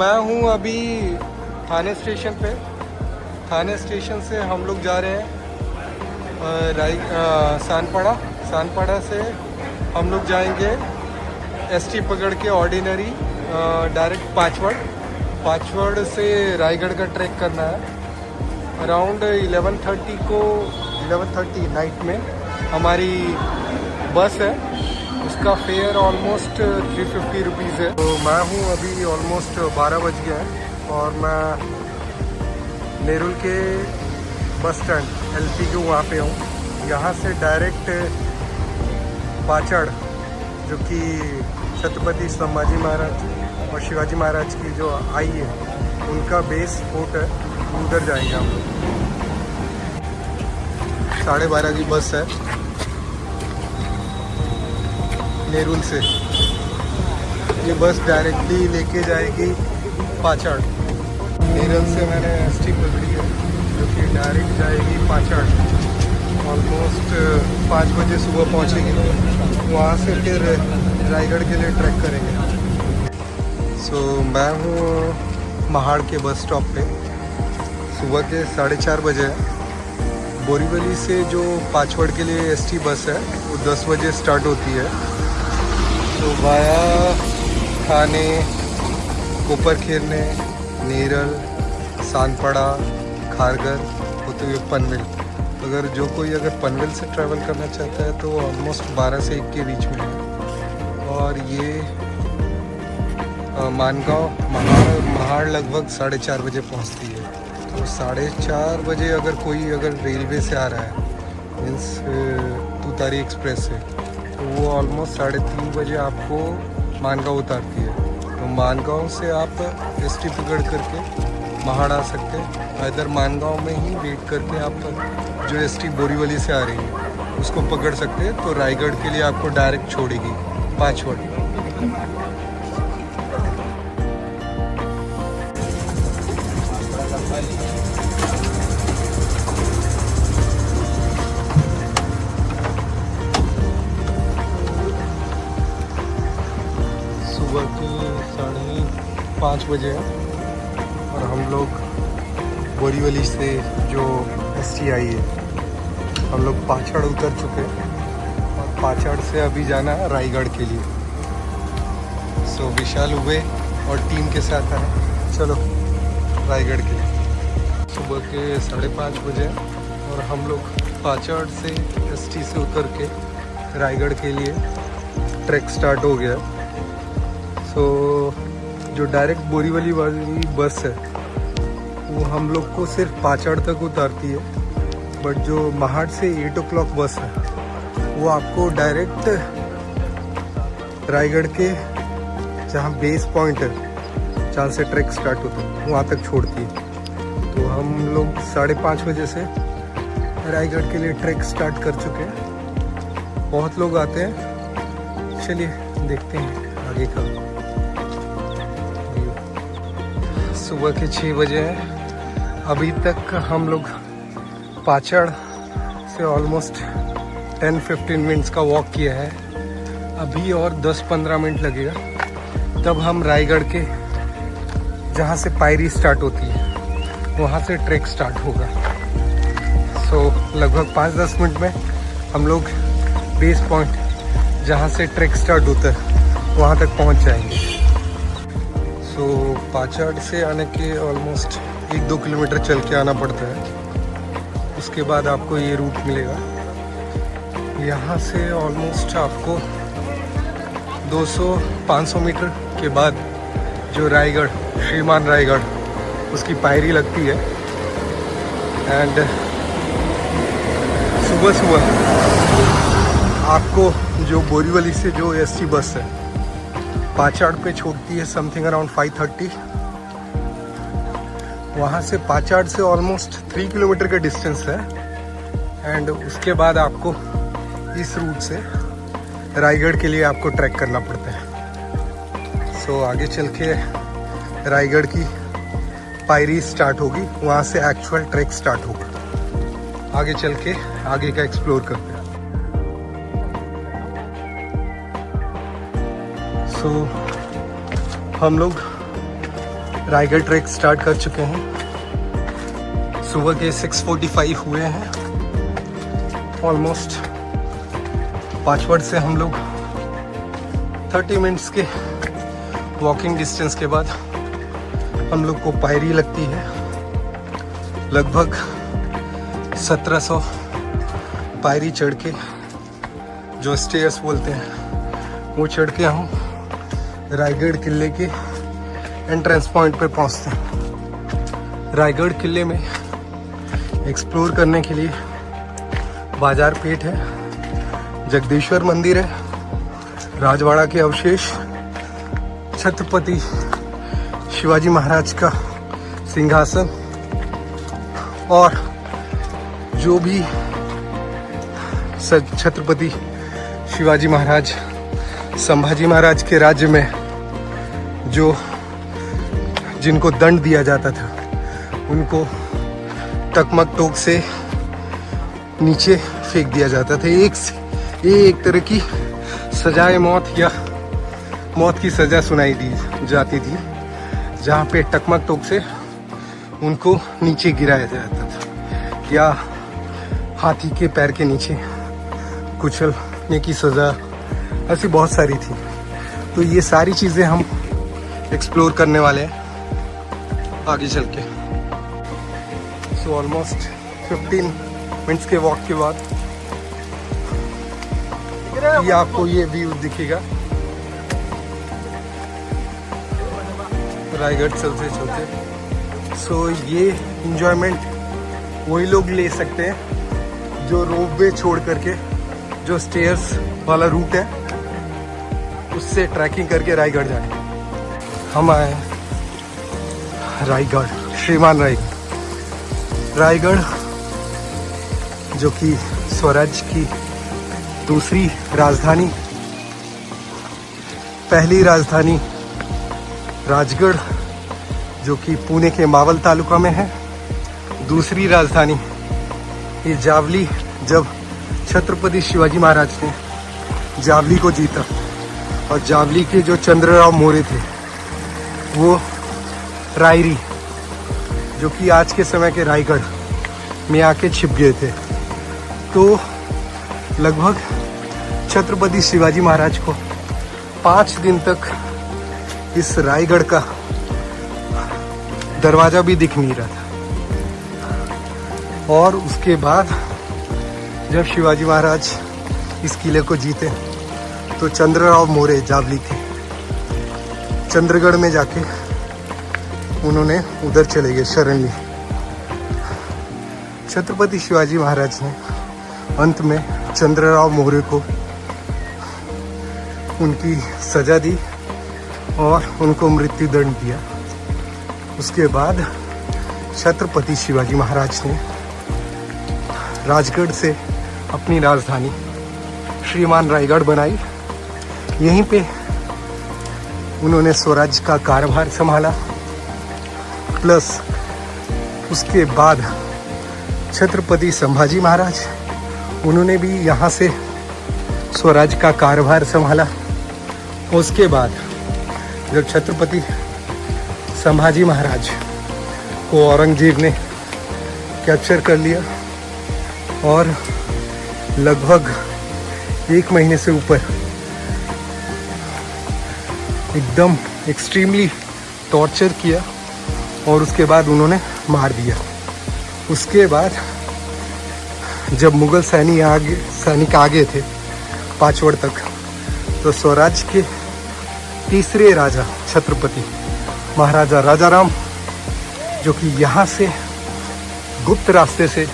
मैं हूँ अभी थाने स्टेशन पे। थाने स्टेशन से हम लोग जा रहे हैं सानपाड़ा से हम लोग जाएंगे एसटी पकड़ के ऑर्डिनरी डायरेक्ट पाचवड़ से रायगढ़ का ट्रैक करना है। अराउंड 11:30 नाइट में हमारी बस है, उसका फेयर ऑलमोस्ट 350 रुपीज़ है। तो मैं हूँ अभी ऑलमोस्ट 12 बज गया है और मैं नेरुल के बस स्टैंड एलपी के वहाँ पे हूँ। यहाँ से डायरेक्ट पाचड़, जो कि छत्रपति संभाजी महाराज और शिवाजी महाराज की जो आई है उनका बेस फोर्ट है, उधर जाएंगे हम लोग। 12:30 की बस है नेरुल से। ये बस डायरेक्टली लेके जाएगी पाचड़। नेरुल से मैंने एसटी पकड़ी है जो कि डायरेक्ट जाएगी पाचड़। ऑलमोस्ट 5 बजे सुबह पहुंचेगी, वहाँ से फिर रायगढ़ के लिए ट्रैक करेंगे। मैं हूँ महाड़ के बस स्टॉप पे। सुबह के 4:30 बजे है। बोरीवली से जो पाचवड़ के लिए एसटी बस है वो 10 बजे स्टार्ट होती है। तो वाया थाने, कोपरखेरने, नेरल, सानपाड़ा, खारगर होते हुए पनवेल। अगर पनवेल से ट्रैवल करना चाहता है तो ऑलमोस्ट 12 से 1 के बीच में है। और ये मानगांव महाड़ लगभग 4:30 बजे पहुंचती है। तो 4:30 बजे अगर कोई रेलवे से आ रहा है, मीन्स तुतारी एक्सप्रेस से, तो वो ऑलमोस्ट 3:30 बजे आपको मानगांव उतारती है। तो मानगांव से आप एसटी पकड़ करके महाड़ आ सकते हैं। इधर मानगांव में ही वेट करके आप जो एसटी बोरीवली से आ रही है उसको पकड़ सकते हैं। तो रायगढ़ के लिए आपको डायरेक्ट छोड़ेगी पाचवड़। सुबह के 5:30 बजे है और हम लोग बोरीवली से जो एसटी आई है हम लोग पाचड़ उतर चुके हैं और पाचड़ से अभी जाना है रायगढ़ के लिए। विशाल उबे और टीम के साथ है, चलो रायगढ़ के लिए। सुबह के 5:30 बजे और हम लोग पाचड़ से एसटी से उतर के रायगढ़ के लिए ट्रैक स्टार्ट हो गया। जो डायरेक्ट बोरीवली वाली बस है वो हम लोग को सिर्फ पाचड़ तक उतारती है, बट जो महाड़ से 8 o'clock बस है वो आपको डायरेक्ट रायगढ़ के जहाँ बेस पॉइंट है, जहाँ से ट्रैक स्टार्ट होता है, वहाँ तक छोड़ती है। तो हम लोग 5:30 बजे से रायगढ़ के लिए ट्रैक स्टार्ट कर चुके हैं। बहुत लोग आते हैं, चलिए देखते हैं आगे का। सुबह के 6 बजे है। अभी तक हम लोग पाचड़ से ऑलमोस्ट 10-15 मिनट्स का वॉक किया है। अभी और 10-15 मिनट लगेगा, तब हम रायगढ़ के जहाँ से पायरी स्टार्ट होती है वहाँ से ट्रैक स्टार्ट होगा। लगभग 5-10 मिनट में हम लोग बेस पॉइंट जहाँ से ट्रैक स्टार्ट होता है वहाँ तक पहुँच जाएंगे। पाचड़ से आने के ऑलमोस्ट 1-2 किलोमीटर चल के आना पड़ता है। उसके बाद आपको ये रूट मिलेगा। यहाँ से ऑलमोस्ट आपको 200-500 मीटर के बाद जो रायगढ़, श्रीमान रायगढ़, उसकी पायरी लगती है। एंड सुबह आपको जो बोरीवली से जो एसटी बस है पाचड़ पे छोड़ती है समथिंग अराउंड 5:30। वहाँ से पाचड़ से ऑलमोस्ट 3 किलोमीटर का डिस्टेंस है। एंड उसके बाद आपको इस रूट से रायगढ़ के लिए आपको ट्रैक करना पड़ता है। आगे चल के रायगढ़ की पायरी स्टार्ट होगी, वहाँ से एक्चुअल ट्रैक स्टार्ट होगा। आगे चल के आगे का एक्सप्लोर करते हैं। हम लोग रायगढ़ ट्रैक स्टार्ट कर चुके हैं। सुबह के 6:45 हुए हैं। ऑलमोस्ट पाचवड़ से हम लोग 30 मिनट्स के वॉकिंग डिस्टेंस के बाद हम लोग को पायरी लगती है। लगभग 1700 पायरी चढ़ के, जो स्टेयर्स बोलते हैं, वो चढ़ के हम रायगढ़ किले के एंट्रेंस पॉइंट पे पहुंचते हैं। रायगढ़ किले में एक्सप्लोर करने के लिए बाजार पेठ है, जगदीश्वर मंदिर है, राजवाड़ा के अवशेष, छत्रपति शिवाजी महाराज का सिंहासन और जो भी छत्रपति शिवाजी महाराज संभाजी महाराज के राज्य में जो जिनको दंड दिया जाता था, उनको टकमक टोक से नीचे फेंक दिया जाता था। एक तरह की सजाए मौत या मौत की सजा सुनाई दी जाती थी, जहाँ पे टकमक टोक से उनको नीचे गिराया जाता था या हाथी के पैर के नीचे कुचलने की सजा, ऐसी बहुत सारी थी। तो ये सारी चीज़ें हम एक्सप्लोर करने वाले हैं आगे चल के। सो ऑलमोस्ट 15 मिनट्स के वॉक के बाद ये आपको ये व्यू दिखेगा। रायगढ़ चलते चलते। सो ये इंजॉयमेंट वही लोग ले सकते हैं जो रोपवे छोड़ करके जो स्टेयर्स वाला रूट है उससे ट्रैकिंग करके रायगढ़ जाए। हम आए रायगढ़, श्रीमान रायगढ़ जो कि स्वराज की दूसरी राजधानी, पहली राजधानी राजगढ़ जो कि पुणे के मावल तालुका में है, दूसरी राजधानी ये जावली, जब छत्रपति शिवाजी महाराज ने जावली को जीता और जावली के जो चंद्रराव मौर्य थे वो रायरी जो कि आज के समय के रायगढ़ में आके छिप गए थे। तो लगभग छत्रपति शिवाजी महाराज को 5 दिन तक इस रायगढ़ का दरवाजा भी दिख नहीं रहा था। और उसके बाद जब शिवाजी महाराज इस किले को जीते तो चंद्रराव मौर्य जावली के चंद्रगढ़ में जाके उन्होंने उधर चले गए शरण ली। छत्रपति शिवाजी महाराज ने अंत में चंद्रराव मौर्य को उनकी सजा दी और उनको मृत्यु दंड दिया। उसके बाद छत्रपति शिवाजी महाराज ने राजगढ़ से अपनी राजधानी श्रीमान रायगढ़ बनाई। यहीं पे उन्होंने स्वराज का कारोबार संभाला। प्लस उसके बाद छत्रपति संभाजी महाराज, उन्होंने भी यहाँ से स्वराज का कारोबार संभाला। उसके बाद जब छत्रपति संभाजी महाराज को औरंगजेब ने कैप्चर कर लिया और लगभग 1 महीने से ऊपर एकदम एक्सट्रीमली टॉर्चर किया और उसके बाद उन्होंने मार दिया। उसके बाद जब मुगल सैनिक आ गए थे पाचवड़ तक, तो स्वराज के तीसरे राजा छत्रपति महाराजा राजाराम, जो कि यहाँ से गुप्त रास्ते से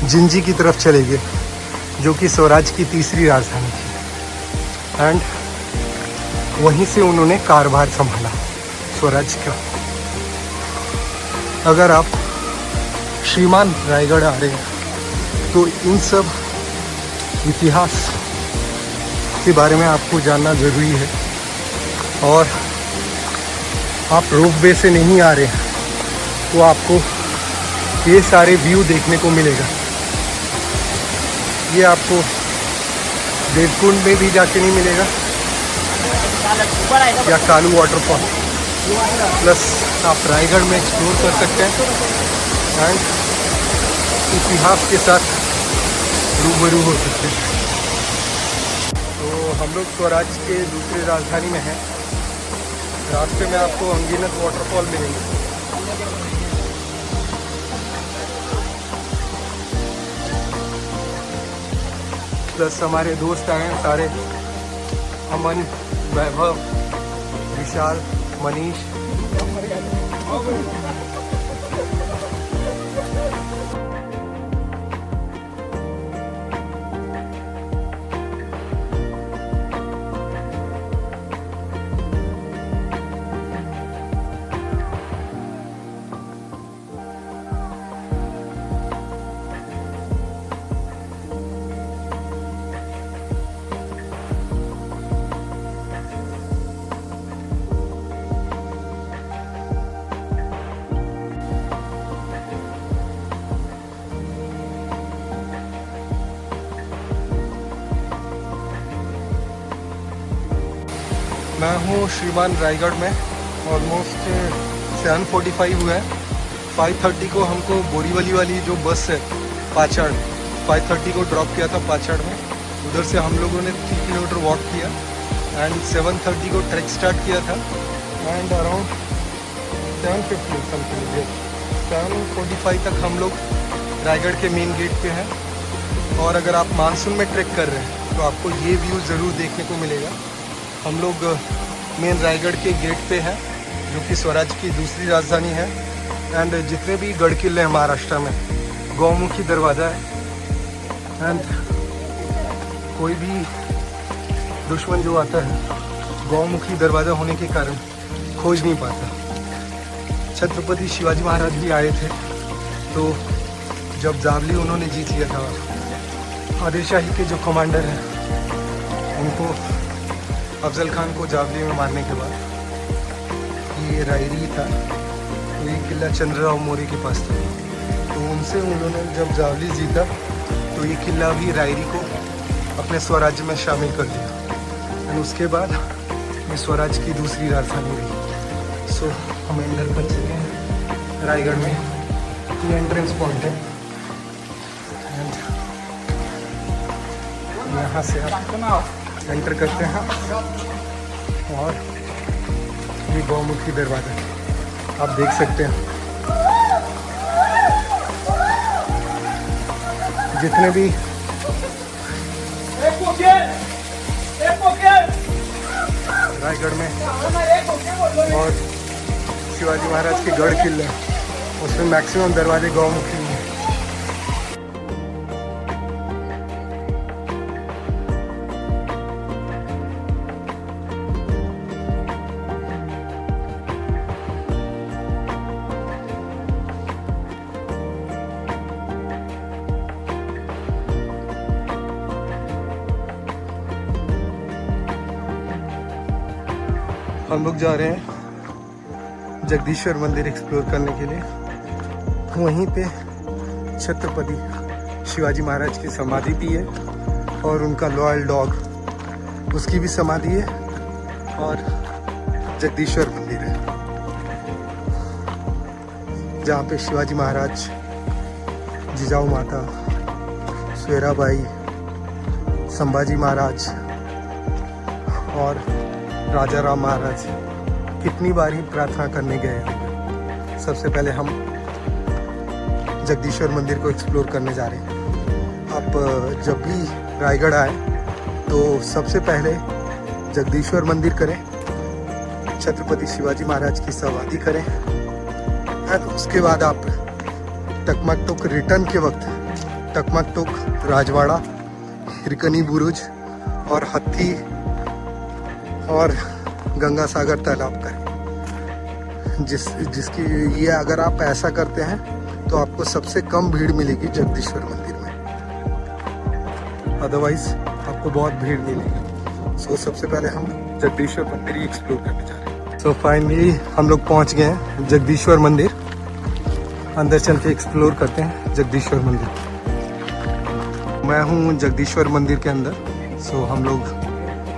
जिंजी की तरफ चले गए, जो कि स्वराज की तीसरी राजधानी थी, एंड वहीं से उन्होंने कारोबार संभाला स्वराज का। अगर आप श्रीमान रायगढ़ आ रहे हैं तो इन सब इतिहास के बारे में आपको जानना ज़रूरी है। और आप रोपवे से नहीं आ रहे हैं तो आपको ये सारे व्यू देखने को मिलेगा। ये आपको देवकुंड में भी जाके नहीं मिलेगा या कालू वाटरफॉल, प्लस आप रायगढ़ में एक्सप्लोर कर सकते हैं एंड इतिहास के साथ रूबरू हो सकते हैं। तो हम लोग स्वराज के दूसरी राजधानी में हैं। रास्ते में आपको अनगिनत वाटरफॉल मिलेंगे। प्लस हमारे दोस्त आए हैं सारे, अमन, वैभव, विशाल, मनीष। मैं हूँ श्रीमान रायगढ़ में। ऑलमोस्ट 7:45 हुआ है। 5:30 को हमको बोरीवली वाली जो बस है पाछड़, 5:30 को ड्रॉप किया था पाछड़ में। उधर से हम लोगों ने 3 किलोमीटर वॉक किया एंड 7:30 को ट्रैक स्टार्ट किया था एंड अराउंड 7:50 समथिंग 7:45 तक हम लोग रायगढ़ के मेन गेट पे हैं। और अगर आप मानसून में ट्रैक कर रहे हैं तो आपको ये व्यू ज़रूर देखने को मिलेगा। हम लोग मेन रायगढ़ के गेट पे हैं, जो कि स्वराज की दूसरी राजधानी है। एंड जितने भी गढ़ किले हैं महाराष्ट्र में, गौमुखी दरवाज़ा है। एंड कोई भी दुश्मन जो आता है, गौमुखी दरवाज़ा होने के कारण खोज नहीं पाता। छत्रपति शिवाजी महाराज भी आए थे, तो जब जावली उन्होंने जीत लिया था, आदिलशाही के जो कमांडर हैं उनको, अफजल खान को जावली में मारने के बाद, ये रायरी था, तो ये किला चंद्रराव मौर्य के पास था। तो उनसे उन्होंने जब जावली जीता तो ये किला भी रायरी को अपने स्वराज्य में शामिल कर दिया। और उसके बाद ये स्वराज की दूसरी राजधानी रही। सो हम एंटर कर चुके हैं रायगढ़ में। ये एंट्रेंस पॉइंट है एंड यहाँ से आप एंटर करते हैं और ये गौमुखी दरवाज़ा आप देख सकते हैं। जितने भी रायगढ़ में और शिवाजी महाराज के गढ़ किले हैं, उसमें मैक्सिमम दरवाजे गौमुखी हैं। हम लोग जा रहे हैं जगदीश्वर मंदिर एक्सप्लोर करने के लिए। वहीं पे छत्रपति शिवाजी महाराज की समाधि भी है और उनका लॉयल डॉग, उसकी भी समाधि है और जगदीश्वर मंदिर है, जहाँ पे शिवाजी महाराज, जिजाऊ माता, सुहेराबाई, संभाजी महाराज और राजा राम महाराज कितनी बार ही प्रार्थना करने गए। सबसे पहले हम जगदीश्वर मंदिर को एक्सप्लोर करने जा रहे हैं। आप जब भी रायगढ़ आए तो सबसे पहले जगदीश्वर मंदिर करें, छत्रपति शिवाजी महाराज की समाधि करें और उसके बाद आप टकमकटुक रिटर्न के वक्त टकमकटुक, राजवाड़ा, हिरकनी बुरुज और हत्थी और गंगा सागर तालाब करें। जिसकी ये अगर आप ऐसा करते हैं तो आपको सबसे कम भीड़ मिलेगी जगदीश्वर मंदिर में, अदरवाइज आपको बहुत भीड़ मिलेगी। सो सबसे पहले हम जगदीश्वर मंदिर ही एक्सप्लोर करने जा रहे हैं। सो फाइनली हम लोग पहुंच गए हैं जगदीश्वर मंदिर। अंदर चल के एक्सप्लोर करते हैं जगदीश्वर मंदिर। मैं हूँ जगदीश्वर मंदिर के अंदर। सो हम लोग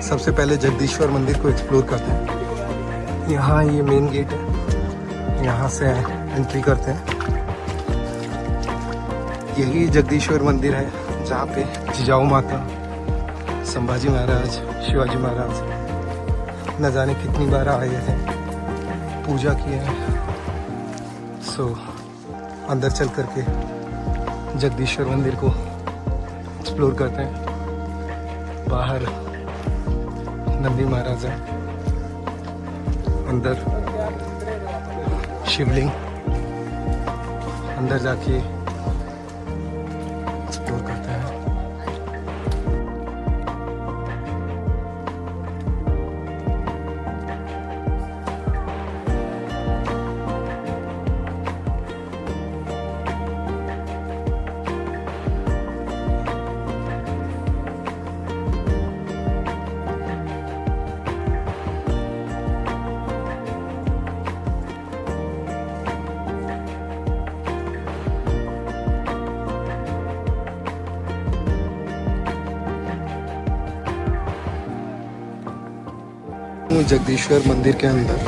सबसे पहले जगदीश्वर मंदिर को एक्सप्लोर करते हैं। यहाँ ये मेन गेट है, यहाँ से एंट्री करते हैं। यही जगदीश्वर मंदिर है जहाँ पे जिजाऊ माता, संभाजी महाराज, शिवाजी महाराज न जाने कितनी बार आए थे, पूजा किए हैं। सो अंदर चल करके जगदीश्वर मंदिर को एक्सप्लोर करते हैं। बाहर नंदी महाराज है, अंदर शिवलिंग, अंदर जाके एक्सप्लोर करते हैं। जगदीश्वर मंदिर के अंदर,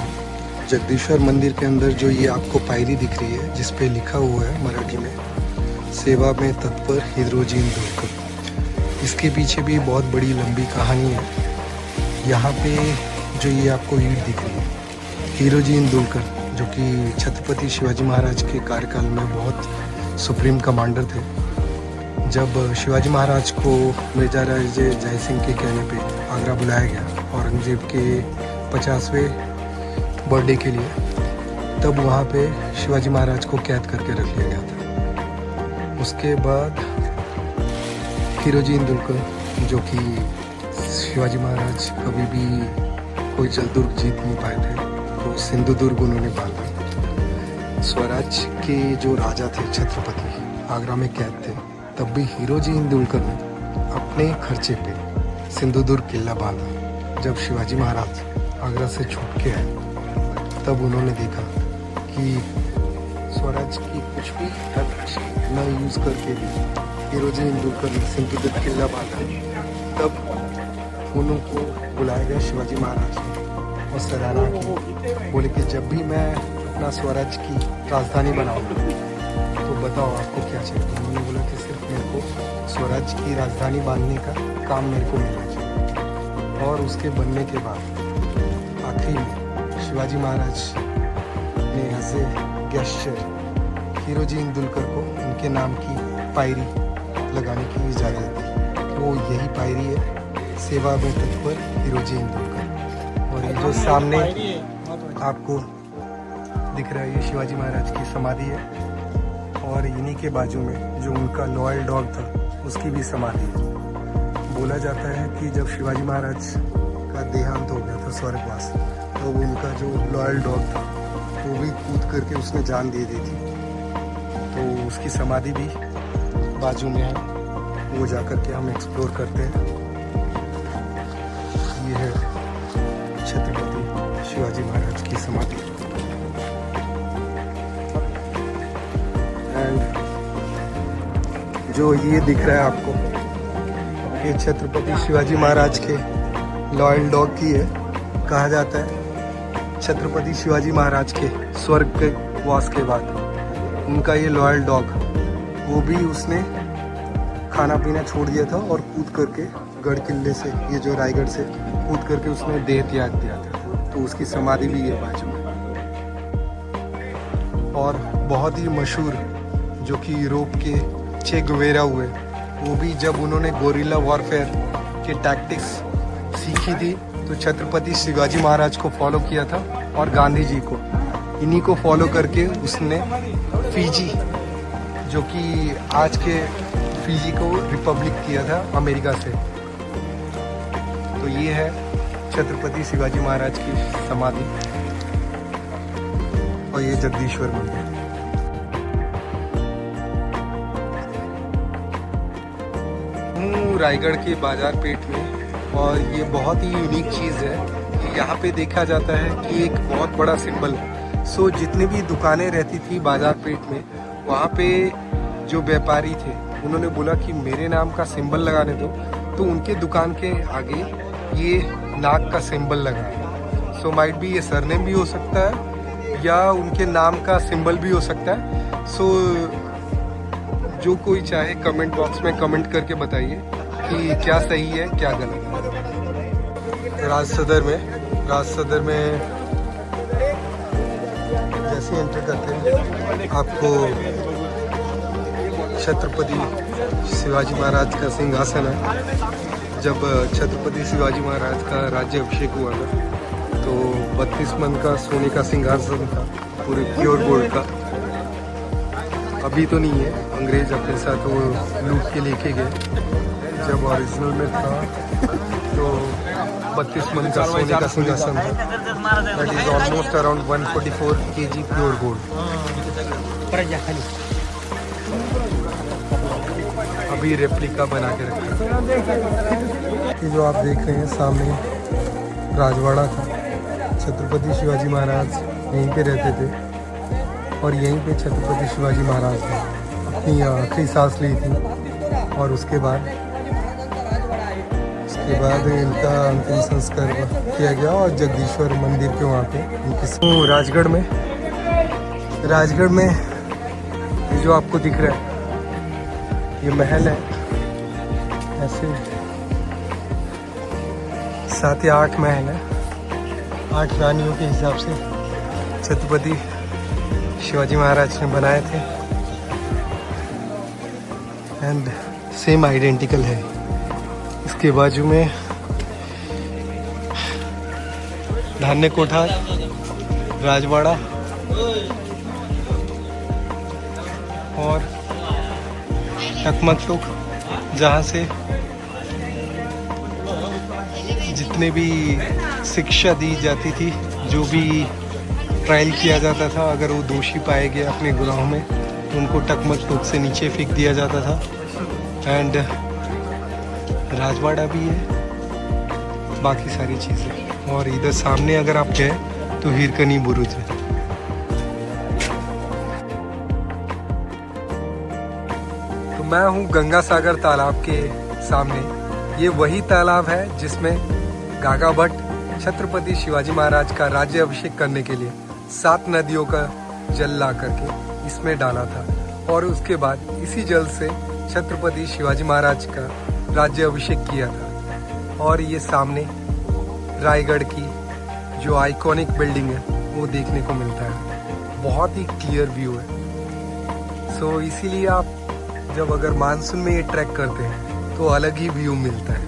जगदीश्वर मंदिर के अंदर जो ये आपको पायरी दिख रही है जिस पे लिखा हुआ है मराठी में, सेवा में तत्पर हिरोजी इंदुलकर। इसके पीछे भी बहुत बड़ी लंबी कहानी है। यहाँ पे जो ये आपको ईंट दिख रही है, हिरोजी इंदुलकर जो कि छत्रपति शिवाजी महाराज के कार्यकाल में बहुत सुप्रीम कमांडर थे। जब शिवाजी महाराज को महाराजा जय सिंह के कहने पे आगरा बुलाया गया औरंगजेब के 50वें बर्थडे के लिए, तब वहाँ पे शिवाजी महाराज को कैद करके रख लिया गया था। उसके बाद हिरोजी इंदुलकर जो कि शिवाजी महाराज कभी भी कोई जलदुर्ग जीत नहीं पाए थे, तो सिंधुदुर्ग उन्होंने बांधा। स्वराज के जो राजा थे छत्रपति, आगरा में कैद थे, तब भी हिरोजी इंदुलकर ने अपने खर्चे पे सिंधुदुर्ग किला बांधा। जब शिवाजी महाराज आगरा से छूट के आए, तब उन्होंने देखा कि स्वराज की कुछ भी धनराशि न यूज़ करके भी हिरोजी इंदुलकर ने सिंधुदुर्ग किला बांधा। तब उनको बुलाया गया शिवाजी महाराज ने और सराहना की, बोले कि जब भी मैं अपना स्वराज की राजधानी बनाऊंगा तो बताओ आपको क्या चाहिए। तो उन्होंने बोला कि सिर्फ मेरे को स्वराज की राजधानी बांधने का काम मेरे को मिलना चाहिए। और उसके बनने के बाद आखिरी में शिवाजी महाराज ने as a gesture Hiroji Indulkar को उनके नाम की पायरी लगाने की इजाज़त दी। वो यही पायरी है, सेवा में तत्पर हिरोजी इंदुलकर। और ये जो सामने आपको दिख रहा है, ये शिवाजी महाराज की समाधि है। और इन्हीं के बाजू में जो उनका लॉयल डॉग था, उसकी भी समाधि है। बोला जाता है कि जब शिवाजी महाराज का देहांत हो गया था स्वर्गवास, तो उनका जो लॉयल डॉग था वो भी कूद करके उसने जान दे दी थी। तो उसकी समाधि भी बाजू में है, वो जा कर के हम एक्सप्लोर करते हैं। ये है छत्रपति शिवाजी महाराज की समाधि। एंड जो ये दिख रहा है आपको, ये छत्रपति शिवाजी महाराज के लॉयल डॉग की है। कहा जाता है छत्रपति शिवाजी महाराज के स्वर्ग के वास के बाद उनका ये लॉयल डॉग, वो भी उसने खाना पीना छोड़ दिया था और कूद करके गढ़ किले से, ये जो रायगढ़ से कूद करके उसने देह त्याग दिया था। तो उसकी समाधि भी है बाजू में। और बहुत ही मशहूर जो कि यूरोप के चे गुवेरा हुए, वो भी जब उन्होंने गोरिल्ला वॉरफेयर के टैक्टिक्स सीखी थी तो छत्रपति शिवाजी महाराज को फॉलो किया था और गांधी जी को, इन्हीं को फॉलो करके उसने फिजी, जो कि आज के फिजी को रिपब्लिक किया था अमेरिका से। तो ये है छत्रपति शिवाजी महाराज की समाधि और ये जगदीश्वर मंदिर। रायगढ़ के बाजार पेट में, और ये बहुत ही यूनिक चीज़ है कि यहाँ पे देखा जाता है कि एक बहुत बड़ा सिंबल। सो जितनी भी दुकानें रहती थी बाजार पेट में, वहाँ पे जो व्यापारी थे उन्होंने बोला कि मेरे नाम का सिंबल लगाने दो, तो उनके दुकान के आगे ये नाग का सिंबल लगा है। सो माइट बी ये सरनेम भी हो सकता है या उनके नाम का सिंबल भी हो सकता है। सो जो कोई चाहे कमेंट बॉक्स में कमेंट करके बताइए कि क्या सही है क्या गलत है। राज सदर में जैसे एंटर करते हैं आपको छत्रपति शिवाजी महाराज का सिंहासन है। जब छत्रपति शिवाजी महाराज का राज्याभिषेक हुआ था तो 32 मन का सोने का सिंहासन था, पूरे प्योर गोल्ड का। अभी तो नहीं है, अंग्रेज अपने साथ वो लूट के लेके गए। जब ओरिजिनल में था तो 32 मन का सोने का सिंहासन था। That is almost around 144 kg pure gold. अभी रेप्लिका बना के रखा है। ये जो आप देख रहे हैं सामने राजवाड़ा था। छत्रपति शिवाजी महाराज यहीं पे रहते थे और यहीं पे छत्रपति शिवाजी महाराज ने अपनी आखिरी सांस ली थी। और उसके बाद इनका अंतिम संस्कार किया गया और जगदीश्वर मंदिर के वहाँ पे राजगढ़ में ये जो आपको दिख रहा है ये महल है। ऐसे 7 या 8 महल है, 8 रानियों के हिसाब से छत्रपति शिवाजी महाराज ने बनाए थे एंड सेम आइडेंटिकल है। इसके बाजू में धान्य कोठार, राजवाड़ा और टकमक टोक, जहाँ से जितने भी शिक्षा दी जाती थी, जो भी ट्रायल किया जाता था, अगर वो दोषी पाए गए अपने गुनाहों में तो उनको टकमक टोक से नीचे फेंक दिया जाता था। एंड राजवाड़ा भी है, बाकी सारी चीज़ें। और इधर सामने अगर आप गए तो हीरकनी बुरुज है। तो मैं हूँ गंगा सागर तालाब के सामने। ये वही तालाब है जिसमें गागा भट्ट छत्रपति शिवाजी महाराज का राज्याभिषेक करने के लिए 7 नदियों का जल ला करके इसमें डाला था और उसके बाद इसी जल से छत्रपति शिवाजी महाराज का राज्याभिषेक किया था। और ये सामने रायगढ़ की जो आइकॉनिक बिल्डिंग है वो देखने को मिलता है। बहुत ही क्लियर व्यू है। सो इसीलिए आप जब अगर मानसून में ये ट्रैक करते हैं तो अलग ही व्यू मिलता है।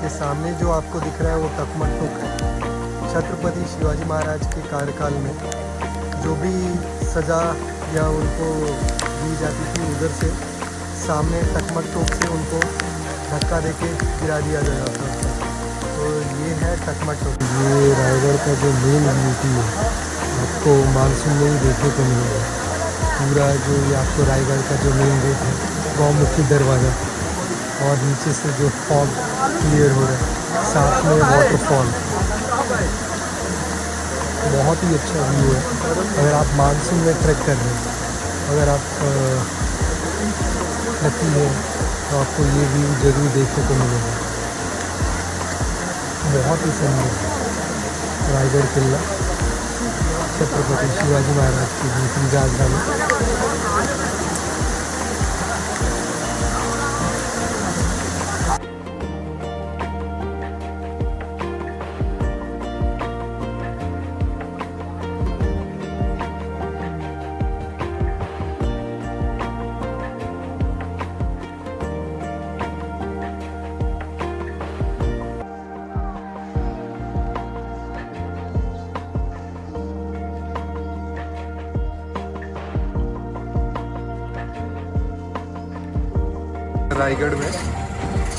ये सामने जो आपको दिख रहा है वो टकमक टोक है। छत्रपति शिवाजी महाराज के कार्यकाल में जो भी सज़ा या उनको दी जाती थी उधर से सामने टकमक टोक से उनको धक्का देके गिरा दिया गया था। तो ये है टकमक टोक। ये रायगढ़ का जो मेन ब्यूटी है आपको मानसून में ही देखने को मिलेगा। पूरा जो ये आपको रायगढ़ का जो मेन गेट है, गौमुखी दरवाज़ा, और नीचे से जो फॉग क्लियर हो रहा है, साथ में वाटरफॉल, बहुत ही अच्छा व्यू है। अगर आप मानसून में ट्रैक कर रहे हैं, अगर आप लकी है तो आपको ये व्यू ज़रूर देखने को मिलेगा। बहुत ही सुंदर रायगढ़ किला, छत्रपति शिवाजी महाराज की दूसरी राजधानी।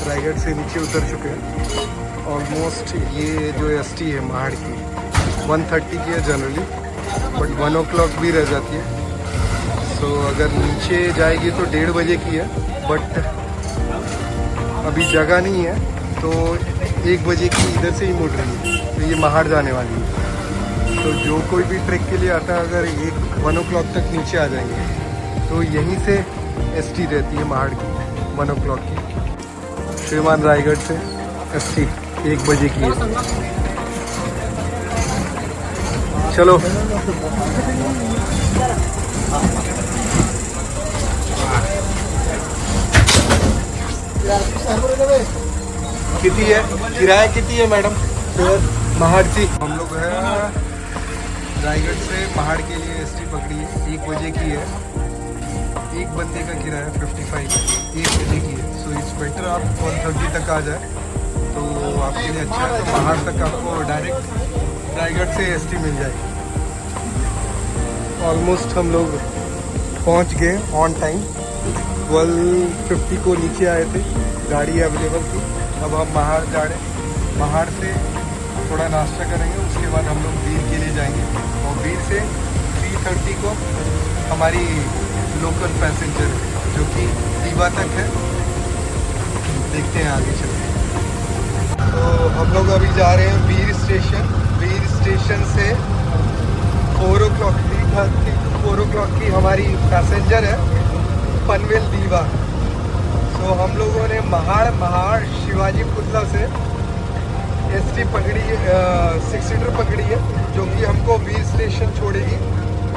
रायगढ़ से नीचे उतर चुके हैं। ऑलमोस्ट ये जो एसटी है महाड़ की 1:30 की है जनरली, बट 1 o'clock भी रह जाती है। सो अगर नीचे जाएगी तो 1:30 बजे की है, बट अभी जगह नहीं है तो 1 बजे की इधर से ही मुड़ रही है। तो ये महाड़ जाने वाली है। तो जो कोई भी ट्रैक के लिए आता है, अगर 1 o'clock तक नीचे आ जाएंगे तो यहीं से एसटी रहती है महाड़ की 1 o'clock की। श्रीमान रायगढ़ से एसटी 1 बजे की है। चलो कितनी है किराया, कितनी है मैडम? महाड़ से हम लोग है रायगढ़ से महाड़ के लिए एसटी पकड़ी है, 1 बजे की है। एक बंदे का किराया 55 है, 1 बजे की है। सो इट्स बेटर आप 1:30 तक आ जाए तो आपके लिए अच्छा है। तो महाड़ तक आपको डायरेक्ट रायगढ़ से एसटी मिल जाएगी। ऑलमोस्ट हम लोग पहुंच गए ऑन टाइम। 12:50 को नीचे आए थे, गाड़ी अवेलेबल थी। अब हम महाड़ जा रहे हैं। महाड़ से थोड़ा नाश्ता करेंगे, उसके बाद हम लोग बीर के लिए जाएंगे और बीर से 3:30 को हमारी लोकल पैसेंजर है जो कि दीवा तक है। देखते हैं आगे चलते हैं। तो हम लोग अभी जा रहे हैं बीर स्टेशन। बीर स्टेशन से 4 o'clock 3:30 to 4 o'clock की हमारी पैसेंजर है पनवेल दीवा। तो हम लोगों ने महाड़ शिवाजी पुतला से एसटी पकड़ी, 6 सीटर पकड़ी है जो कि हमको बीर स्टेशन छोड़ेगी।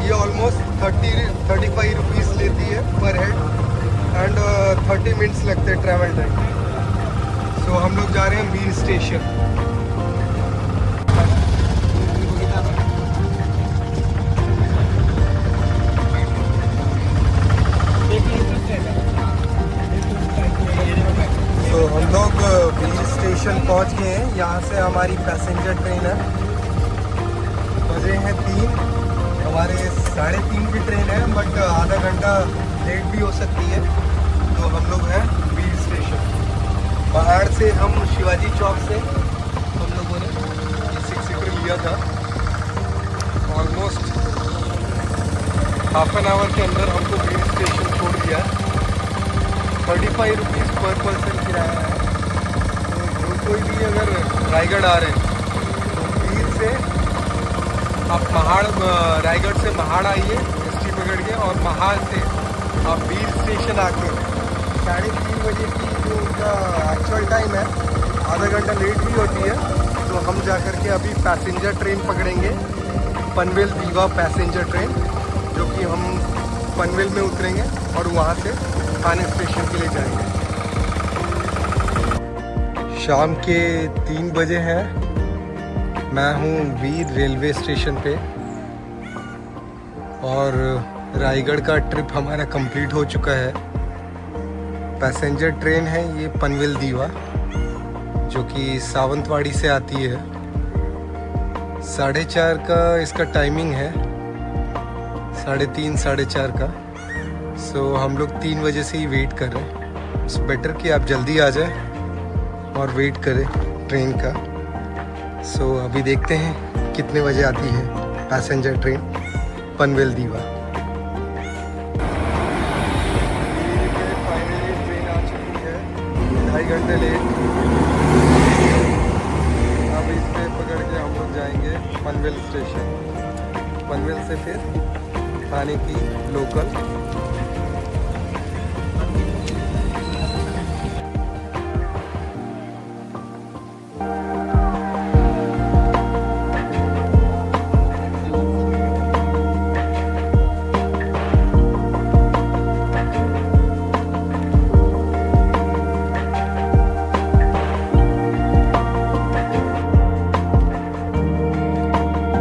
ये ऑलमोस्ट 35 रुपीज़ लेती है पर हेड एंड 30 मिनट्स लगते हैं ट्रैवल टाइम। सो हम लोग जा रहे हैं बीर स्टेशन। तो हम लोग बीर स्टेशन पहुंच गए हैं। यहाँ से हमारी पैसेंजर ट्रेन है। बजे हैं 3, हमारे 3:30 की ट्रेन है बट आधा घंटा लेट भी हो सकती है। तो हम लोग हैं बीर स्टेशन। पहाड़ से हम शिवाजी चौक से हम लोगों ने ये 6 सीटर लिया था। ऑलमोस्ट हाफ एन आवर के अंदर हमको बीर स्टेशन छोड़ दिया। 35 रुपीज़ पर पर्सन किराया है। तो जो कोई भी अगर रायगढ़ आ रहे हैं तो बीर से आप रायगढ़ से महाड़ आइए एसटी पकड़ के, और महाड़ से आप बीर स्टेशन आके 3:30 बजे की जो उनका एक्चुअल टाइम है, आधा घंटा लेट भी होती है। तो हम जा कर के अभी पैसेंजर ट्रेन पकड़ेंगे, पनवेल दीवा पैसेंजर ट्रेन, जो कि हम पनवेल में उतरेंगे और वहाँ से थाने स्टेशन के लिए जाएंगे। शाम के 3 बजे हैं। मैं हूँ बीर रेलवे स्टेशन पे और रायगढ़ का ट्रिप हमारा कंप्लीट हो चुका है। पैसेंजर ट्रेन है ये पनवेल दीवा, जो कि सावंतवाड़ी से आती है। 4:30 का इसका टाइमिंग है, 3:30 4:30 का। सो हम लोग 3 बजे से ही वेट कर रहे हैं। इट्स बेटर कि आप जल्दी आ जाए और वेट करें ट्रेन का। सो अभी देखते हैं कितने बजे आती है पैसेंजर ट्रेन पनवेल दीवा। फाइनली ट्रेन आ चुकी है, 2.5 घंटे लेट। अब इस पे पकड़ के हम लोग जाएंगे पनवेल स्टेशन, पनवेल से फिर थाने की लोकल